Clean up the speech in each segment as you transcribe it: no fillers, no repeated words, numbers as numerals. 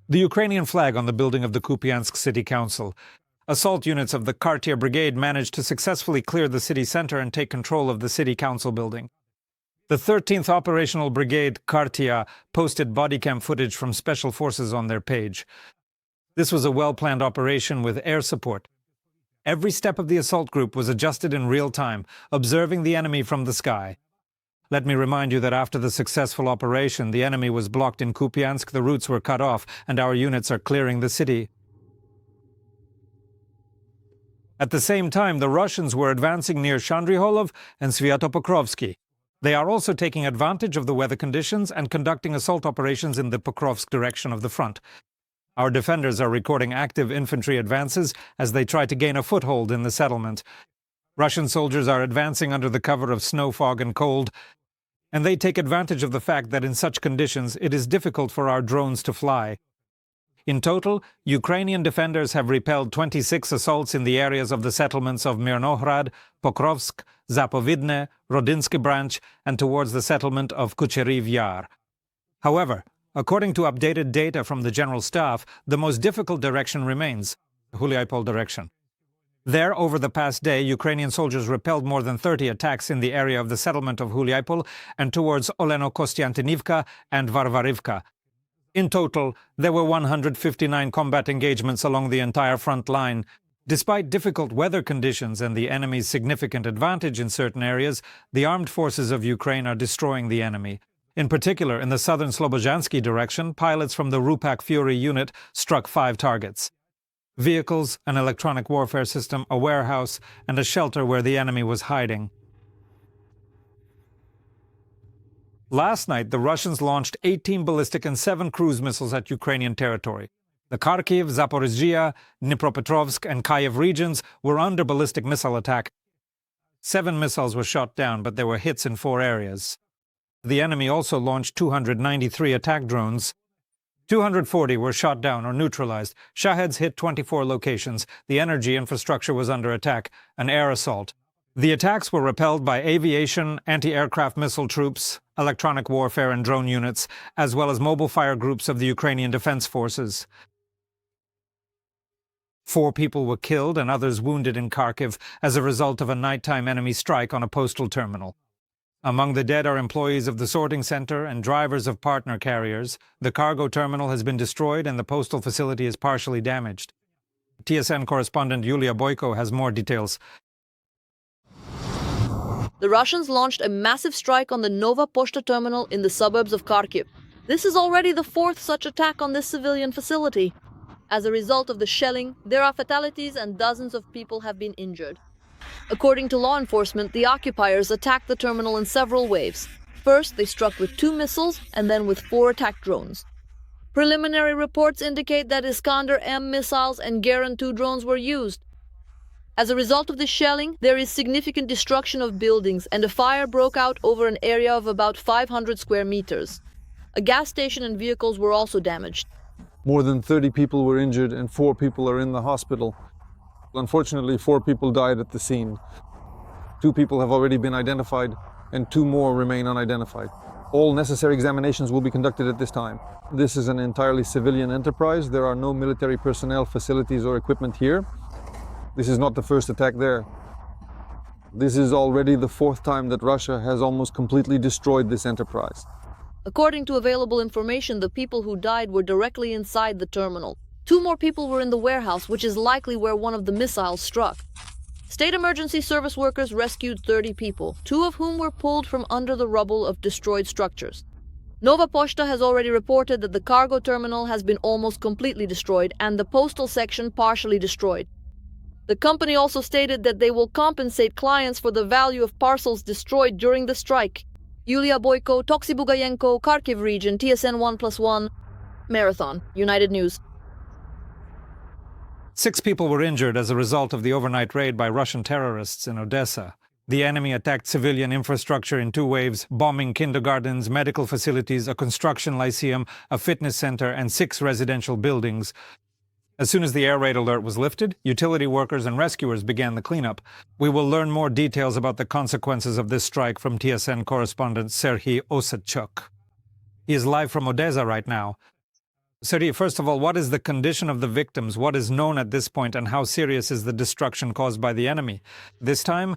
The Ukrainian flag on the building of the Kupiansk City Council. Assault units of the Kharkiv Brigade managed to successfully clear the city center and take control of the City Council building. The 13th Operational Brigade, Kharkiv, posted bodycam footage from Special Forces on their page. This was a well-planned operation with air support. Every step of the assault group was adjusted in real time, observing the enemy from the sky. Let me remind you that after the successful operation, the enemy was blocked in Kupiansk, the routes were cut off, and our units are clearing the city. At the same time, the Russians were advancing near Shandriholov and Sviatopokrovsky. They are also taking advantage of the weather conditions and conducting assault operations in the Pokrovsk direction of the front. Our defenders are recording active infantry advances as they try to gain a foothold in the settlement. Russian soldiers are advancing under the cover of snow, fog, and cold, and they take advantage of the fact that in such conditions it is difficult for our drones to fly. In total, Ukrainian defenders have repelled 26 assaults in the areas of the settlements of Mirnohrad, Pokrovsk, Zapovidne, Rodinsky branch, and towards the settlement of Kucheriv Yar. However, according to updated data from the General Staff, the most difficult direction remains the Huliaipol direction. There, over the past day, Ukrainian soldiers repelled more than 30 attacks in the area of the settlement of Huliaipol and towards Oleno-Kostiantinivka and Varvarivka. In total, there were 159 combat engagements along the entire front line. Despite difficult weather conditions and the enemy's significant advantage in certain areas, the armed forces of Ukraine are destroying the enemy. In particular, in the southern Slobozhansky direction, pilots from the Rupak Fury unit struck 5 targets. Vehicles, an electronic warfare system, a warehouse, and a shelter where the enemy was hiding. Last night, the Russians launched 18 ballistic and 7 cruise missiles at Ukrainian territory. The Kharkiv, Zaporizhzhia, Dnipropetrovsk, and Kyiv regions were under ballistic missile attack. 7 missiles were shot down, but there were hits in 4 areas. The enemy also launched 293 attack drones. 240 were shot down or neutralized. Shaheds hit 24 locations. The energy infrastructure was under attack, an air assault. The attacks were repelled by aviation, anti-aircraft missile troops, electronic warfare and drone units, as well as mobile fire groups of the Ukrainian Defense Forces. 4 people were killed and others wounded in Kharkiv as a result of a nighttime enemy strike on a postal terminal. Among the dead are employees of the sorting center and drivers of partner carriers. The cargo terminal has been destroyed and the postal facility is partially damaged. TSN correspondent Yulia Boyko has more details. The Russians launched a massive strike on the Nova Poshta terminal in the suburbs of Kharkiv. This is already the 4th such attack on this civilian facility. As a result of the shelling, there are fatalities and dozens of people have been injured. According to law enforcement, the occupiers attacked the terminal in several waves. First, they struck with 2 missiles and then with 4 attack drones. Preliminary reports indicate that Iskander-M missiles and Garand-2 drones were used. As a result of the shelling, there is significant destruction of buildings and a fire broke out over an area of about 500 square meters. A gas station and vehicles were also damaged. More than 30 people were injured and 4 people are in the hospital. Unfortunately, 4 people died at the scene. 2 people have already been identified and 2 more remain unidentified. All necessary examinations will be conducted at this time. This is an entirely civilian enterprise. There are no military personnel, facilities or equipment here. This is not the first attack there. This is already the 4th time that Russia has almost completely destroyed this enterprise. According to available information, the people who died were directly inside the terminal. 2 more people were in the warehouse, which is likely where one of the missiles struck. State emergency service workers rescued 30 people, 2 of whom were pulled from under the rubble of destroyed structures. Nova Poshta has already reported that the cargo terminal has been almost completely destroyed and the postal section partially destroyed. The company also stated that they will compensate clients for the value of parcels destroyed during the strike. Yulia Boyko, Toksy Bugayenko, Kharkiv region, TSN 1+1, Marathon, United News. 6 people were injured as a result of the overnight raid by Russian terrorists in Odesa. The enemy attacked civilian infrastructure in 2 waves, bombing kindergartens, medical facilities, a construction lyceum, a fitness center, and 6 residential buildings. As soon as the air raid alert was lifted, utility workers and rescuers began the cleanup. We will learn more details about the consequences of this strike from TSN correspondent Serhiy Osadchuk. He is live from Odesa right now. Serhiy, first of all, what is the condition of the victims? What is known at this point, and how serious is the destruction caused by the enemy? This time,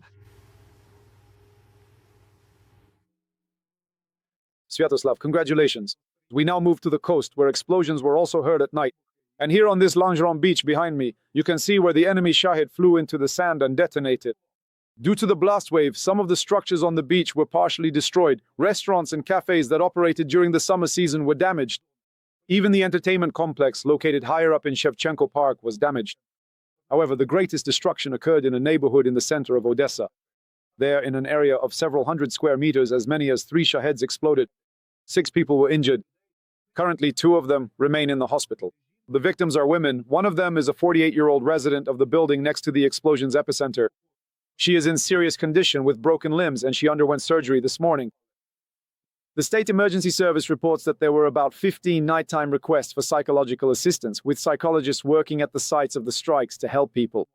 Sviatoslav, congratulations. We now move to the coast, where explosions were also heard at night. And here on this Langeron beach behind me, you can see where the enemy Shahid flew into the sand and detonated. Due to the blast wave, some of the structures on the beach were partially destroyed. Restaurants and cafes that operated during the summer season were damaged. Even the entertainment complex, located higher up in Shevchenko Park, was damaged. However, the greatest destruction occurred in a neighborhood in the center of Odesa. There, in an area of several hundred square meters, as many as 3 Shaheeds exploded. 6 people were injured. Currently, 2 of them remain in the hospital. The victims are women. One of them is a 48-year-old resident of the building next to the explosion's epicenter. She is in serious condition with broken limbs, and she underwent surgery this morning. The State Emergency Service reports that there were about 15 nighttime requests for psychological assistance, with psychologists working at the sites of the strikes to help people.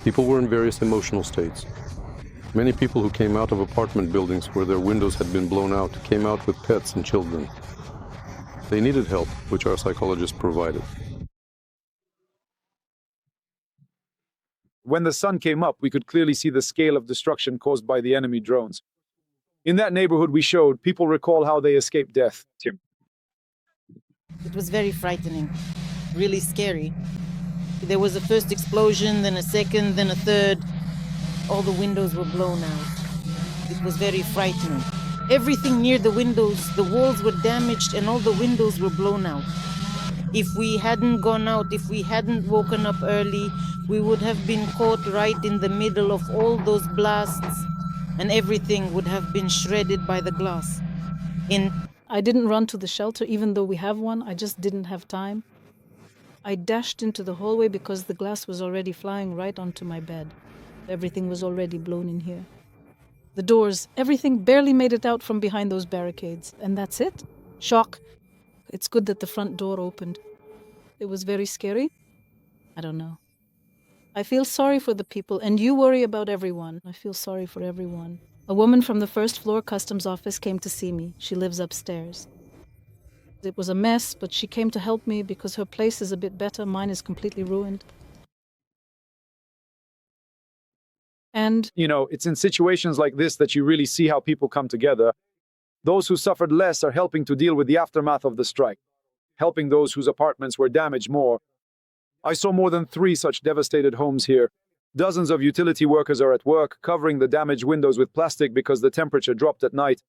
People were in various emotional states. Many people who came out of apartment buildings where their windows had been blown out came out with pets and children. They needed help, which our psychologists provided. When the sun came up, we could clearly see the scale of destruction caused by the enemy drones. In that neighborhood we showed, people recall how they escaped death. Tim. It was very frightening, really scary. There was a first explosion, then a second, then a third. All the windows were blown out. It was very frightening. Everything near the windows, the walls were damaged and all the windows were blown out. If we hadn't gone out, if we hadn't woken up early, we would have been caught right in the middle of all those blasts, and everything would have been shredded by the glass. I didn't run to the shelter, even though we have one. I just didn't have time. I dashed into the hallway because the glass was already flying right onto my bed. Everything was already blown in here. The doors, everything barely made it out from behind those barricades. And that's it. Shock. It's good that the front door opened. It was very scary. I don't know. I feel sorry for the people, and you worry about everyone. I feel sorry for everyone. A woman from the first floor customs office came to see me. She lives upstairs. It was a mess, but she came to help me because her place is a bit better. Mine is completely ruined. And You know, it's in situations like this that you really see how people come together. Those who suffered less are helping to deal with the aftermath of the strike, helping those whose apartments were damaged more. I saw more than 3 such devastated homes here. Dozens of utility workers are at work, covering the damaged windows with plastic because the temperature dropped at night.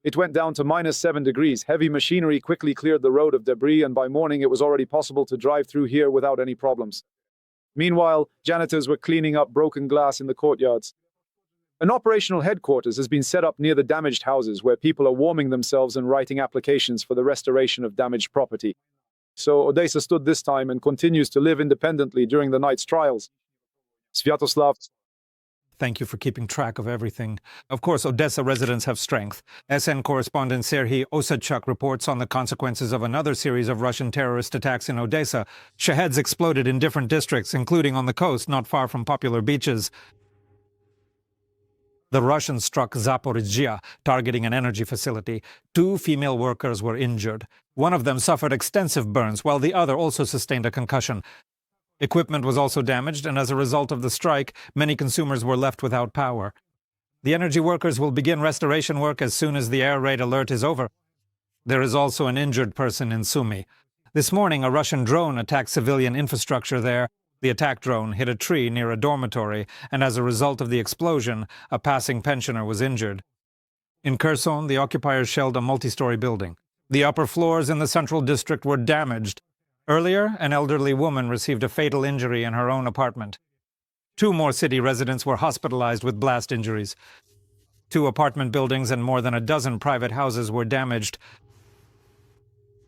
It went down to -7 degrees. Heavy machinery quickly cleared the road of debris, and by morning it was already possible to drive through here without any problems. Meanwhile, janitors were cleaning up broken glass in the courtyards. An operational headquarters has been set up near the damaged houses where people are warming themselves and writing applications for the restoration of damaged property. So Odesa stood this time and continues to live independently during the night's trials. Sviatoslav. thank you for keeping track of everything. Of course, Odesa residents have strength. SN correspondent Serhiy Osadchuk reports on the consequences of another series of Russian terrorist attacks in Odesa. Shaheeds exploded in different districts, including on the coast, not far from popular beaches. The Russians struck Zaporizhzhia, targeting an energy facility. 2 female workers were injured. One of them suffered extensive burns, while the other also sustained a concussion. Equipment was also damaged, and as a result of the strike, many consumers were left without power. The energy workers will begin restoration work as soon as the air raid alert is over. There is also an injured person in Sumy. This morning, a Russian drone attacked civilian infrastructure there. The attack drone hit a tree near a dormitory, and as a result of the explosion, a passing pensioner was injured. In Kherson, the occupiers shelled a multi-story building. The upper floors in the central district were damaged. Earlier, an elderly woman received a fatal injury in her own apartment. 2 more city residents were hospitalized with blast injuries. 2 apartment buildings and more than a dozen private houses were damaged.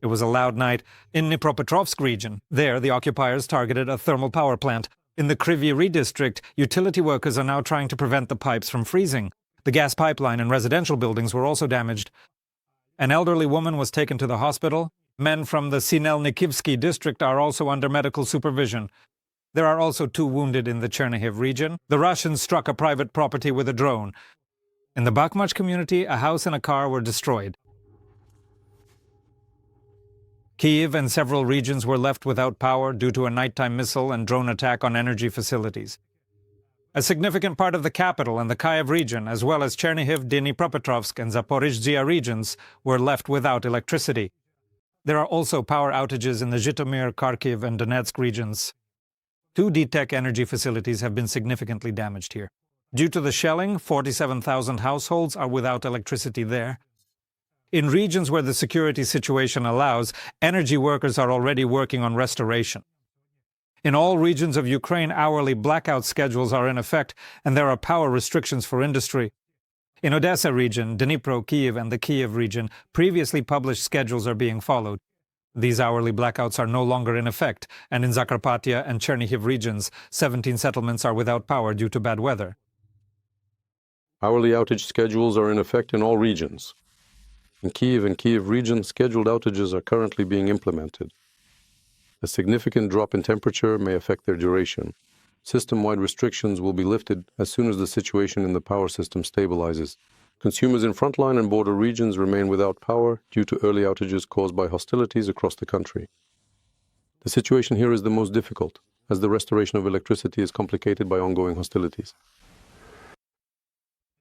It was a loud night in Dnipropetrovsk region. There, the occupiers targeted a thermal power plant. In the Kryvyi Rih district, utility workers are now trying to prevent the pipes from freezing. The gas pipeline in residential buildings were also damaged. An elderly woman was taken to the hospital. Men from the Sinelnikivsky district are also under medical supervision. There are also 2 wounded in the Chernihiv region. The Russians struck a private property with a drone. In the Bakhmach community, a house and a car were destroyed. Kyiv and several regions were left without power due to a nighttime missile and drone attack on energy facilities. A significant part of the capital and the Kyiv region, as well as Chernihiv, Dnipropetrovsk, and Zaporizhzhia regions, were left without electricity. There are also power outages in the Zhytomyr, Kharkiv, and Donetsk regions. 2 DTEK energy facilities have been significantly damaged here. Due to the shelling, 47,000 households are without electricity there. In regions where the security situation allows, energy workers are already working on restoration. In all regions of Ukraine, hourly blackout schedules are in effect, and there are power restrictions for industry. In Odesa region, Dnipro, Kyiv, and the Kyiv region, previously published schedules are being followed. These hourly blackouts are no longer in effect, and in Zakarpattia and Chernihiv regions, 17 settlements are without power due to bad weather. Hourly outage schedules are in effect in all regions. In Kyiv and Kyiv region, scheduled outages are currently being implemented. A significant drop in temperature may affect their duration. System-wide restrictions will be lifted as soon as the situation in the power system stabilizes. Consumers in frontline and border regions remain without power due to early outages caused by hostilities across the country. The situation here is the most difficult, as the restoration of electricity is complicated by ongoing hostilities.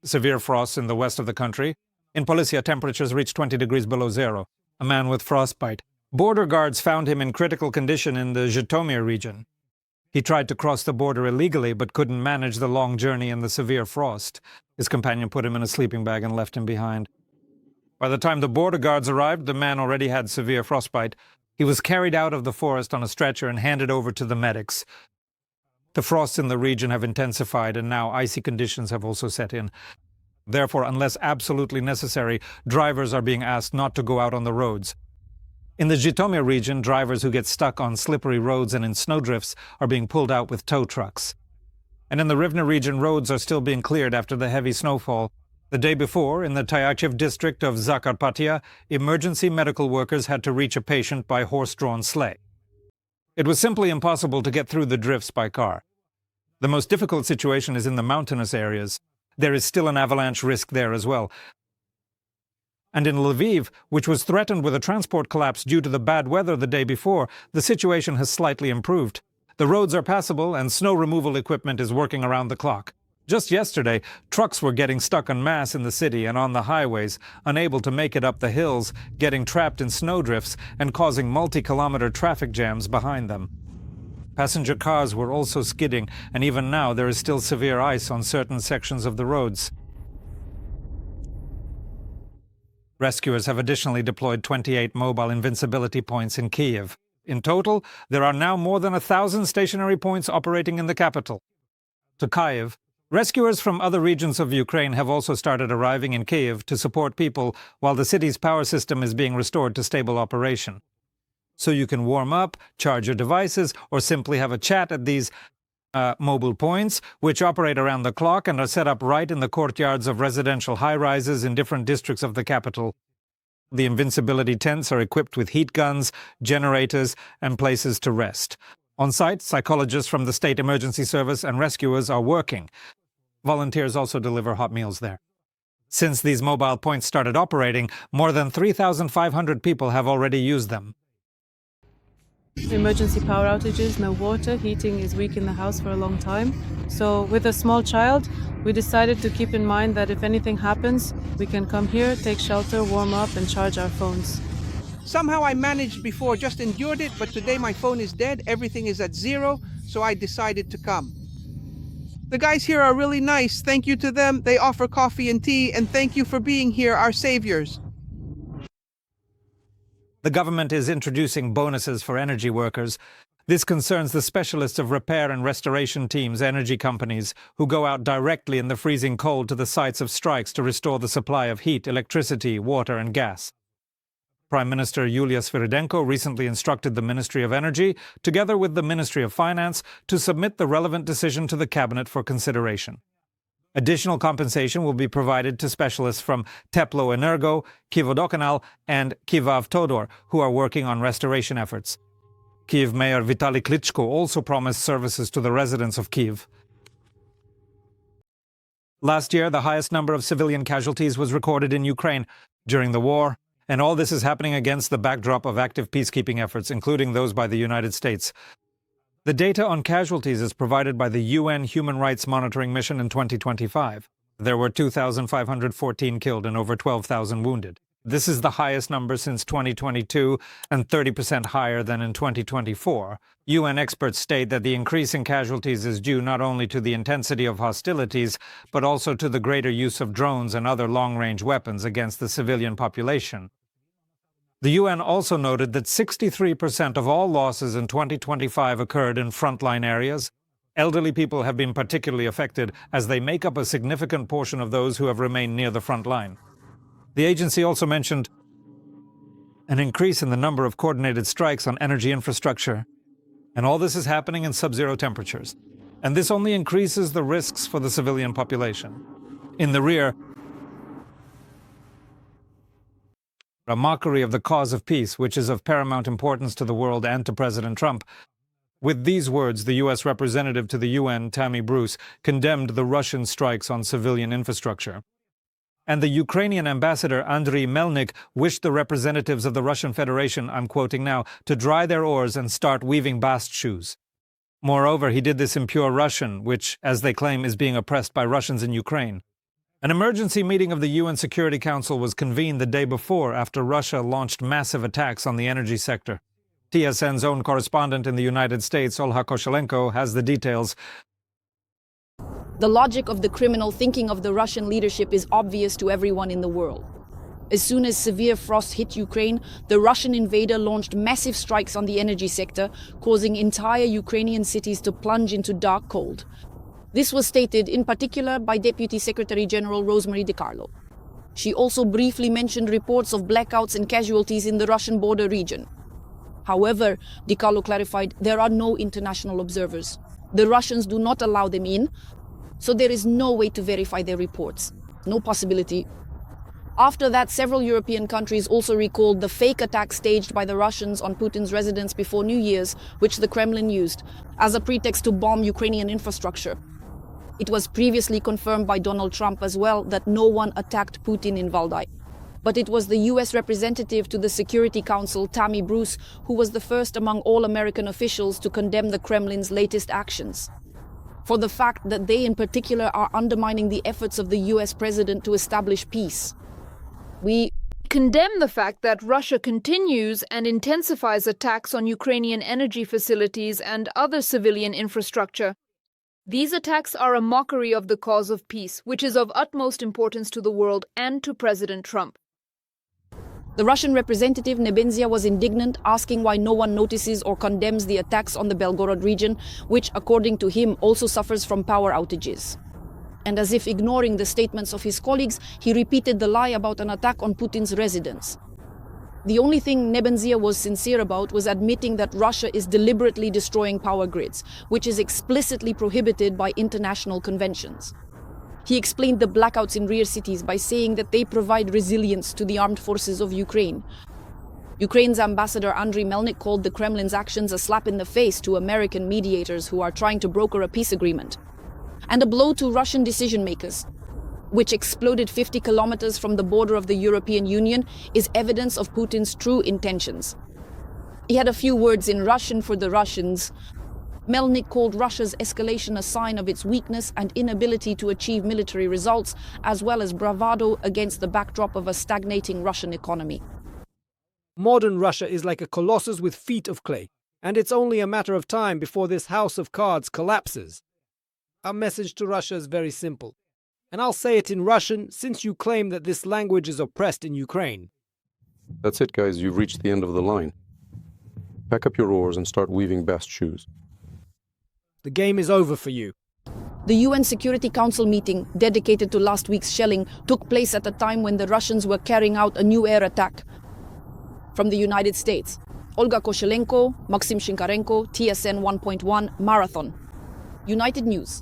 Severe frosts in the west of the country. In Polisia, temperatures reached 20 degrees below zero. A man with frostbite. Border guards found him in critical condition in the Zhytomyr region. He tried to cross the border illegally but couldn't manage the long journey in the severe frost. His companion put him in a sleeping bag and left him behind. By the time the border guards arrived, the man already had severe frostbite. He was carried out of the forest on a stretcher and handed over to the medics. The frosts in the region have intensified, and now icy conditions have also set in. Therefore, unless absolutely necessary, drivers are being asked not to go out on the roads. In the Zhytomyr region, drivers who get stuck on slippery roads and in snowdrifts are being pulled out with tow trucks. And in the Rivne region, roads are still being cleared after the heavy snowfall. The day before, in the Tyachev district of Zakarpattia, emergency medical workers had to reach a patient by horse-drawn sleigh. It was simply impossible to get through the drifts by car. The most difficult situation is in the mountainous areas. There is still an avalanche risk there as well. And in Lviv, which was threatened with a transport collapse due to the bad weather the day before, the situation has slightly improved. The roads are passable and snow removal equipment is working around the clock. Just yesterday, trucks were getting stuck en masse in the city and on the highways, unable to make it up the hills, getting trapped in snowdrifts and causing multi-kilometer traffic jams behind them. Passenger cars were also skidding, and even now there is still severe ice on certain sections of the roads. Rescuers have additionally deployed 28 mobile Invincibility points in Kyiv. In total, there are now more than 1,000 stationary points operating in the capital. To Kyiv, rescuers from other regions of Ukraine have also started arriving in Kyiv to support people while the city's power system is being restored to stable operation. So you can warm up, charge your devices, or simply have a chat at these mobile points, which operate around the clock and are set up right in the courtyards of residential high-rises in different districts of the capital. The Invincibility tents are equipped with heat guns, generators, and places to rest. On site, psychologists from the State Emergency Service and rescuers are working. Volunteers also deliver hot meals there. Since these mobile points started operating, more than 3,500 people have already used them. Emergency power outages, no water, heating is weak in the house for a long time. So with a small child, we decided to keep in mind that if anything happens, we can come here, take shelter, warm up, and charge our phones. Somehow I managed before, just endured it, but today my phone is dead, everything is at zero, so I decided to come. The guys here are really nice, thank you to them, they offer coffee and tea, and thank you for being here, our saviors. The government is introducing bonuses for energy workers. This concerns the specialists of repair and restoration teams, energy companies, who go out directly in the freezing cold to the sites of strikes to restore the supply of heat, electricity, water and gas. Prime Minister Yulia Sviridenko recently instructed the Ministry of Energy, together with the Ministry of Finance, to submit the relevant decision to the Cabinet for consideration. Additional compensation will be provided to specialists from Teplo Energo, Kyivvodokanal, and Kyivavtodor, who are working on restoration efforts. Kyiv Mayor Vitaly Klitschko also promised services to the residents of Kyiv. Last year, the highest number of civilian casualties was recorded in Ukraine. During the war, And all this is happening against the backdrop of active peacekeeping efforts, including those by the United States. The data on casualties is provided by the UN Human Rights Monitoring Mission in 2025. There were 2,514 killed and over 12,000 wounded. This is the highest number since 2022 and 30% higher than in 2024. UN experts state that the increase in casualties is due not only to the intensity of hostilities, but also to the greater use of drones and other long-range weapons against the civilian population. The UN also noted that 63% of all losses in 2025 occurred in frontline areas. Elderly people have been particularly affected, as they make up a significant portion of those who have remained near the front line. The agency also mentioned an increase in the number of coordinated strikes on energy infrastructure. And all this is happening in sub-zero temperatures. And this only increases the risks for the civilian population. In the rear, a mockery of the cause of peace, which is of paramount importance to the world and to President Trump. With these words, the U.S. representative to the UN, Tammy Bruce, condemned the Russian strikes on civilian infrastructure. And the Ukrainian ambassador, Andriy Melnik, wished the representatives of the Russian Federation, I'm quoting now, to dry their oars and start weaving bast shoes. Moreover, he did this in pure Russian, which, as they claim, is being oppressed by Russians in Ukraine. An emergency meeting of the UN Security Council was convened the day before after Russia launched massive attacks on the energy sector. TSN's own correspondent in the United States, Olha Koshelenko, has the details. The logic of the criminal thinking of the Russian leadership is obvious to everyone in the world. As soon as severe frost hit Ukraine, the Russian invader launched massive strikes on the energy sector, causing entire Ukrainian cities to plunge into dark cold. This was stated in particular by Deputy Secretary General Rosemary DiCarlo. She also briefly mentioned reports of blackouts and casualties in the Russian border region. However, DiCarlo clarified there are no international observers. The Russians do not allow them in, so there is no way to verify their reports. No possibility. After that, several European countries also recalled the fake attack staged by the Russians on Putin's residence before New Year's, which the Kremlin used as a pretext to bomb Ukrainian infrastructure. It was previously confirmed by Donald Trump as well that no one attacked Putin in Valdai. But it was the US representative to the Security Council, Tammy Bruce, who was the first among all American officials to condemn the Kremlin's latest actions. For the fact that they in particular are undermining the efforts of the US president to establish peace. We condemn the fact that Russia continues and intensifies attacks on Ukrainian energy facilities and other civilian infrastructure. These attacks are a mockery of the cause of peace, which is of utmost importance to the world and to President Trump. The Russian representative Nebenzia was indignant, asking why no one notices or condemns the attacks on the Belgorod region, which, according to him, also suffers from power outages. And as if ignoring the statements of his colleagues, he repeated the lie about an attack on Putin's residence. The only thing Nebenzia was sincere about was admitting that Russia is deliberately destroying power grids, which is explicitly prohibited by international conventions. He explained the blackouts in rear cities by saying that they provide resilience to the armed forces of Ukraine. Ukraine's ambassador Andriy Melnik called the Kremlin's actions a slap in the face to American mediators who are trying to broker a peace agreement, and a blow to Russian decision-makers, which exploded 50 kilometers from the border of the European Union, is evidence of Putin's true intentions. He had a few words in Russian for the Russians. Melnik called Russia's escalation a sign of its weakness and inability to achieve military results, as well as bravado against the backdrop of a stagnating Russian economy. Modern Russia is like a colossus with feet of clay, and it's only a matter of time before this house of cards collapses. Our message to Russia is very simple, and I'll say it in Russian since you claim that this language is oppressed in Ukraine. That's it, guys. You've reached the end of the line. Pack up your oars and start weaving bast shoes. The game is over for you. The UN Security Council meeting, dedicated to last week's shelling, took place at a time when the Russians were carrying out a new air attack from the United States. Olga Koshelenko, Maxim Shinkarenko, TSN 1.1, Marathon. United News.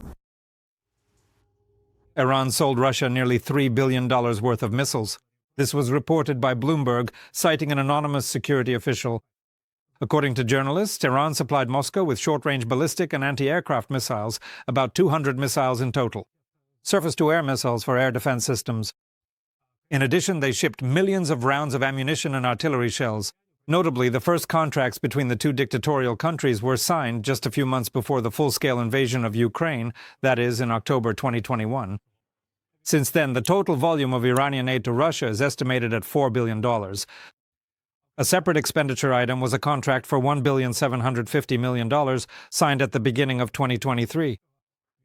Iran sold Russia nearly $3 billion worth of missiles. This was reported by Bloomberg, citing an anonymous security official. According to journalists, Iran supplied Moscow with short-range ballistic and anti-aircraft missiles, about 200 missiles in total. Surface-to-air missiles for air defense systems. In addition, they shipped millions of rounds of ammunition and artillery shells. Notably, the first contracts between the two dictatorial countries were signed just a few months before the full-scale invasion of Ukraine, that is, in October 2021. Since then, the total volume of Iranian aid to Russia is estimated at $4 billion. A separate expenditure item was a contract for $1.75 billion signed at the beginning of 2023.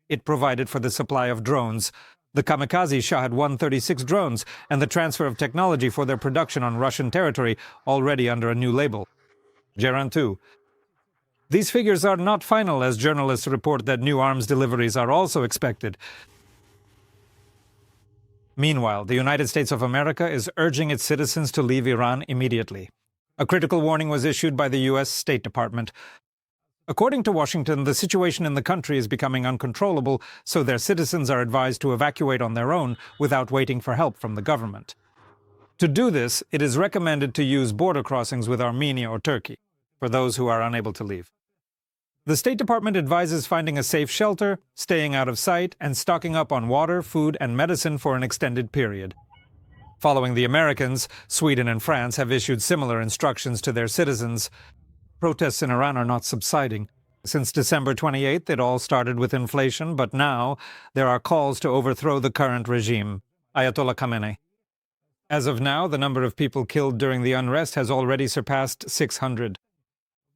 It provided for the supply of drones. The kamikaze Shahed 136 drones and the transfer of technology for their production on Russian territory, already under a new label, Geran 2. These figures are not final, as journalists report that new arms deliveries are also expected. Meanwhile, the United States of America is urging its citizens to leave Iran immediately. A critical warning was issued by the U.S. State Department. According to Washington, the situation in the country is becoming uncontrollable, so their citizens are advised to evacuate on their own without waiting for help from the government. To do this, it is recommended to use border crossings with Armenia or Turkey, for those who are unable to leave. The State Department advises finding a safe shelter, staying out of sight, and stocking up on water, food, and medicine for an extended period. Following the Americans, Sweden and France have issued similar instructions to their citizens. Protests in Iran are not subsiding. Since December 28th, it all started with inflation, but now there are calls to overthrow the current regime. Ayatollah Khamenei. As of now, the number of people killed during the unrest has already surpassed 600.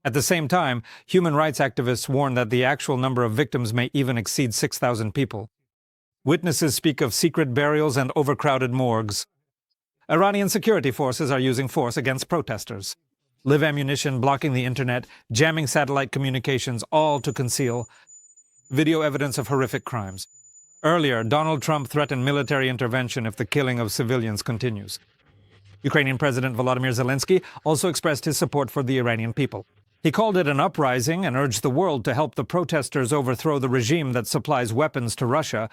At the same time, human rights activists warn that the actual number of victims may even exceed 6,000 people. Witnesses speak of secret burials and overcrowded morgues. Iranian security forces are using force against protesters. Live ammunition, blocking the internet, jamming satellite communications, all to conceal video evidence of horrific crimes. Earlier, Donald Trump threatened military intervention if the killing of civilians continues. Ukrainian President Volodymyr Zelensky also expressed his support for the Iranian people. He called it an uprising and urged the world to help the protesters overthrow the regime that supplies weapons to Russia.